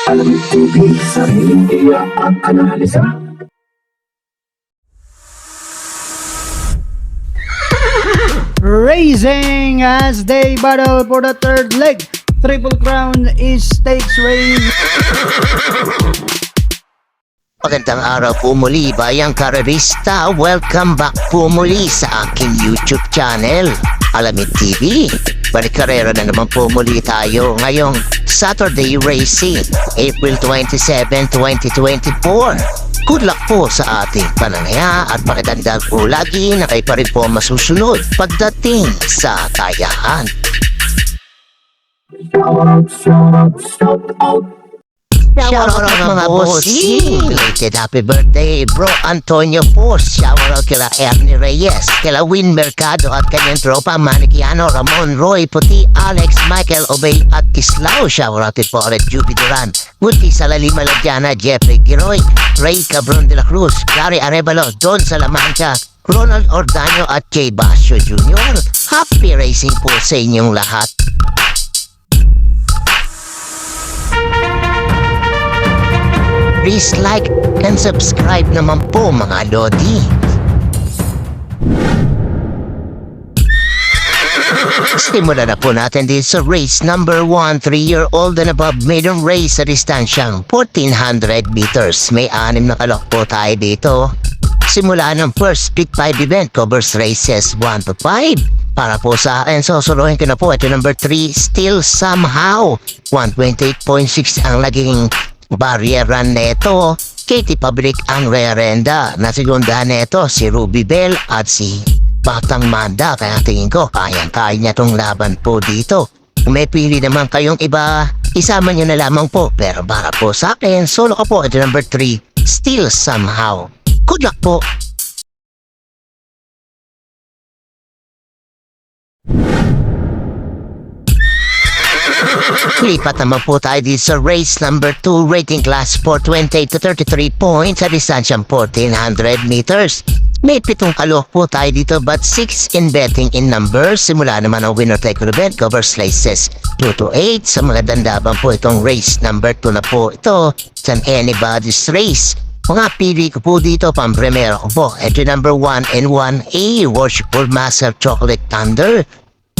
Alamin TV, sariling tiyak at analisa. Racing as they battle for the third leg. Triple Crown is stakes race. Magandang araw po muli, bayang karerista. Welcome back po muli sa aking YouTube channel, Alamin TV. Balik-karera na naman po muli tayo ngayong Saturday Racing, April 27, 2024. Good luck po sa ating pananaya at pakitandaan po lagi na kayo pa rin po masusunod pagdating sa tayahan. Shout out mga bossing! Belated happy birthday bro Antonio Post. Shout out kila Ernie Reyes, kila Win Mercado at kanyang tropa Manikiano, Ramon, Roy, Puti, Alex, Michael, Obey at Kislao. Shout out po ulit Juby Duran, Multi Salalima Ladiana, Jeffrey Giroy, Ray Cabron de la Cruz, Gary Arevalo, Don Salamanca, Ronald Ordaño at Jay Basio Jr. Happy racing po sa inyong lahat. Please like and subscribe naman po mga lodi. Simulan na po natin dito sa race number 1, 3-year-old and above maiden race sa distansyang 1400 meters. May 6 na kalok po tayo dito. Simula ng first Pick 5 event covers races 1 to 5. Para po sa akin, susuruhin ko na po ito number 3, Still Somehow. 128.6 ang laging barrier run neto. Katie Public ang re-arenda. Nasigunda neto si Ruby Bell at si Batang Manda. Kaya tingin ko kayang-kaya niya tong laban po dito. Kung may pili naman kayong iba, isama niyo na lamang po. Pero para po sa akin, solo ko po ito number 3, Still Somehow. Good luck po. Lipat naman po tayo dito sa race number 2, rating class for 28 to 33 points sa distansyang 1400 meters. May 7 kalok po tayo dito but 6 in betting in numbers. Simula naman ang winner take all event covers races 2 to 8. Sa mga dandaban po itong race number 2 na po ito sa anybody's race. Mga pili ko po dito pang primero ko po. Ito number 1 and 1A, Worshipful Master Chocolate Thunder.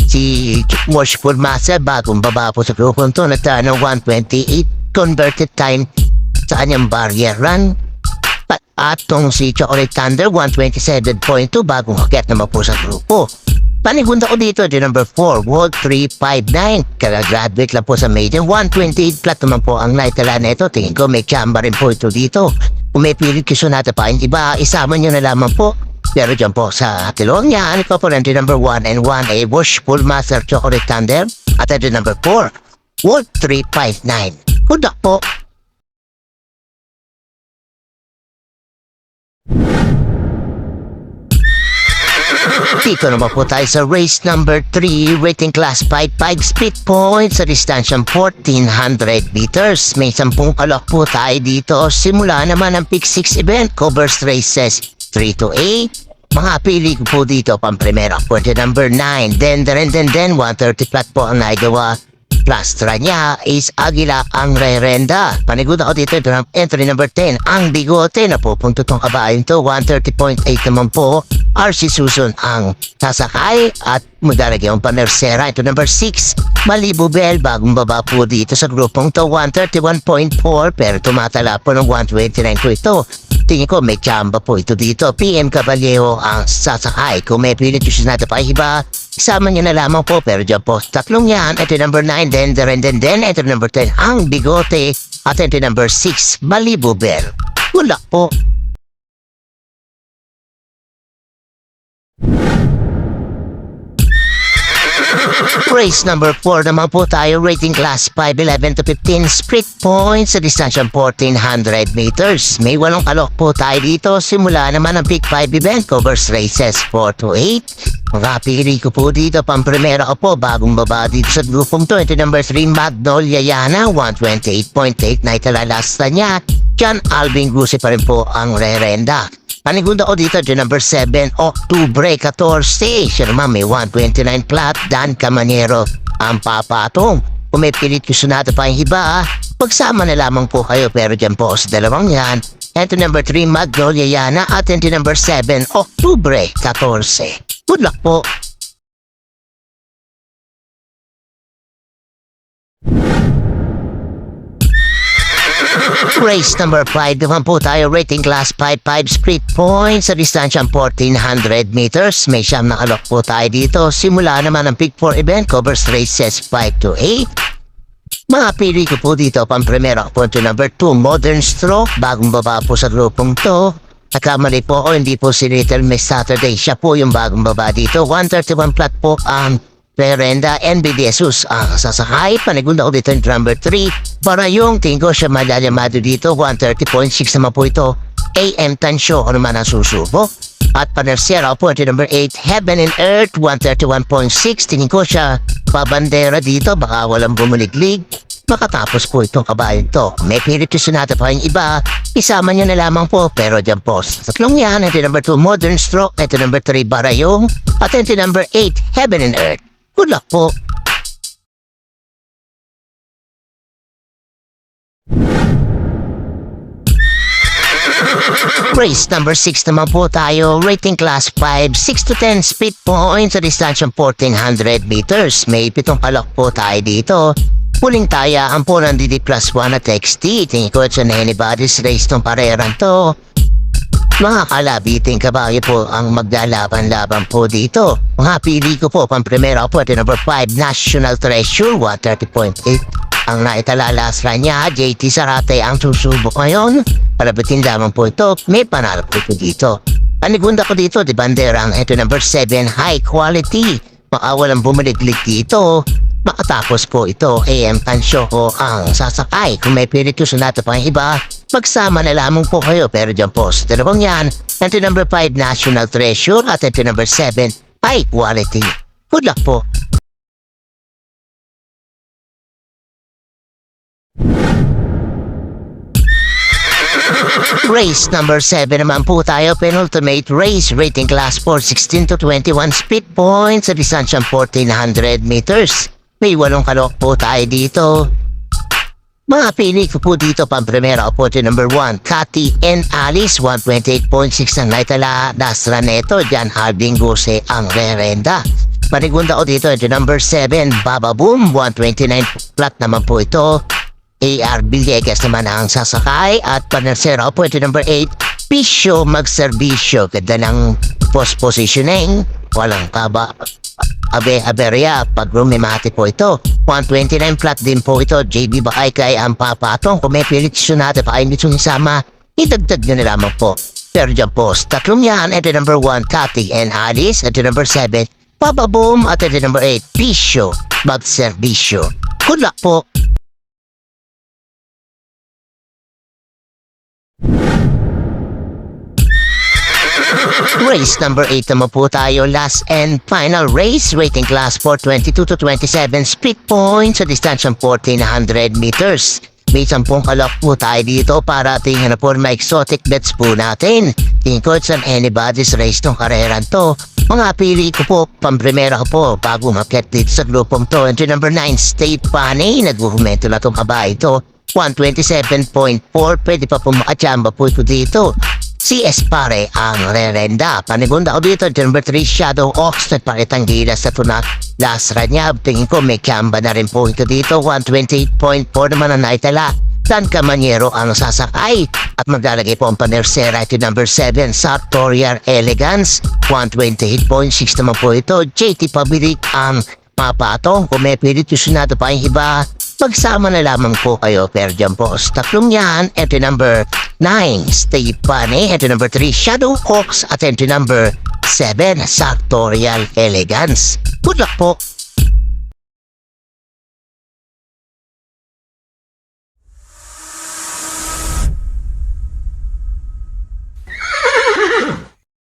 Si Worshipful Master bagong baba po sa grupong to, nagtala ng 128 converted time sa kanyang barrier run. At tong si Chocolate Thunder 127.2 bagong haket naman po sa grupo. Panigunda ko dito di number 4, World 359. Kaya-graduate lang po sa maiden, 128 flat naman po ang naitala nito. Tingin ko may chamba rin po ito dito. Kung may pilit kiso natin pa yung iba, isama nyo na lamang po. Pero dyan po sa tilong niya, ano ko po rin number 1 and 1A, Worshipful Master Chocolate Thunder. At ito number 4, World 359. Good luck po. Dito naman po tayo sa race number 3, rating class 5 split points sa distansyang 1400 meters. May 10 kalok po tayo dito. Simula naman ang Pick 6 event covers races 3 to 8. Mga pili ko po dito pang primero po number 9. Then 130 flat po ang naigawa. Plus try niya is Aguila ang re-renda. Panigod ako dito ito ng entry number 10, ang bigote na po punto tong kabayan to. 130.8 naman po. RC Susun ang sasakay at mudaragi ang panersera. Ito number 6, Malibu Bell bagong baba po dito sa grupong to. 131.4 pero tumatala po ng 129 po ito. Tingin ko may chamba po ito dito. PM Caballero ang sasakay. Kung may pilit yung natin pa iba, isama niya na lamang po. Pero dyan po, tatlong yan. Ito number 9, then. Ito number 10, ang bigote. At ito number 6, Malibu Bell. Good luck po. Race number 4 naman po tayo, rating class 5, 11 to 15, split points sa distansyang 1400 meters. May 8 kalok po tayo dito. Simula naman ang Pick 5 event covers races 4 to 8. Rapili ko po dito pang primera ko po bagong baba dito sa grupong to. Ito number 3, Magnolia Yana, 128.8 na italalasta niya. John Alvin Gusi pa rin po ang re-renda. Panigunda ko dito di number 7, Octubre 14. Siya naman may 129 flat, Dan Camanero ang papatong. Kung may pinitusunado pa yung iba, pagsama na lamang po kayo. Pero dyan po sa dalawang yan, entry number 3, Magnolia Yana, at entry number 7, Octubre 14. Good luck po! Race number 5, naman po tayo, rating class 5 split points sa distansyang 1400 meters. May siyam na alok po tayo dito. Simula naman ang Pick 4 event, covers races 5 to 8. Mga pili ko po dito, pang primero po to number 2, Modern Stroke, bagong baba po sa grupong to. Nakamali po ako, hindi po si Little Miss Saturday, siya po yung bagong baba dito. 131 plat po ang Perenda, NB Jesus ang sasakay. Panigunda ko dito yung number 3. Para yung tingin ko siya malalamado dito. 130.6 naman po ito. AM Tansyo, ano man ang susubo. At panersera po ito number 8. Heaven and Earth, 131.6. Tingin ko siya pabandera dito. Baka walang bumuliglig. Makatapos po itong kabayan to. May piritusunata pa yung iba. Isama nyo na lamang po. Pero dyan po. Tatlong yan. Ito number 2, Modern Stroke. Ito number 3, Barayong. At ito number 8, Heaven and Earth. Good luck po! Race number 6 naman po tayo, rating class 5, 6 to 10 speed points sa distansyang 1400 meters. May 7 kalok po tayo dito. Puling taya ang po ng DD plus 1 at XT. Tingin ko sa anybody's race tong pareran to. Mga kalabiting kabayo po ang maglalaban-laban po dito. Mga pili ko po, pang primera po, ito number 5, National Treasure, 130.8. Ang naitala last run niya, JT Sarate ang susubok ngayon. Palabitin lamang po ito, may panalo po dito. Panigunda ko dito, di banderang, ito number 7, High Quality. Makawalang bumaliglig dito. Makatapos po ito, AM Tansyo ko ang sasakay. Kung may piritusunata pa yung iba, magsama na lamang po kayo. Pero dyan po sa dalawang yan, ito number 5, National Treasure, at ito number 7, High Quality. Good luck po! Race number 7 naman po tayo, penultimate race, rating class 4, 16 to 21 speed points sa distansyang 1400 meters. May 8 kalok po tayo dito. Mga pili ko po dito, pang primera po ito number 1, Cathy and Alice, 128.6 ang naitala. Dasra neto, Jan Harding Guse ang rerenda. Panigunda ko dito, ito number 7, Baba Boom, 129 plat naman po ito. AR Villegas naman ang sasakay. At panersera po ito number 8, Pisyo Magserbisyo. Ganda ng post positioning, walang kaba aberya pag rumimati po ito. 129 flat din po ito. JB Bahaykay ang papatong. Kung may pilitisyon natin pa kayo nito isama, idagdag nyo na lamang po. Pero dyan po, tatlong yan. Ito number 1, Cathy and Alice. Ito number 7, Papa Boom. At ito number 8, Pisyo Magserbisyo. Good luck po! Race number 8 naman po tayo, last and final race, rating class 4, 22 to 27 speed points sa distansyang 1400 meters. May 10 kalok po tayo dito para tingnan na po may exotic bets po natin. Tingin ko it's an anybody's race tong kareran to. Mga pili ko po, pang-primera ko po, bago maket dito sa grupong to. Entry number 9, State Funny, nagbuhumento na itong kabahay ito. 127.4, pwede pa po makachamba po ito dito. CS pare ang rerenda. Panigunda ko dito, number 3, Shadow Ox, nagpakitang gilas sa tuna. Last run niya, tingin ko may kamba na rin po ito dito. 128.4 naman ang naitala. Dan Camanyero ang sasakay. At maglalagay po ang panersera ito number 7, Sartorial Elegance. 128.6 naman po ito. JT Pabilik ang mapatong. Kung may piritusunado pa yung iba, magsama na lamang po kayo. Pero dyan po, tatlong yan. Ito number 9, Stay Funny. Ito number 3, Shadow Hawks. At ito number 7, Sartorial Elegance. Good luck po!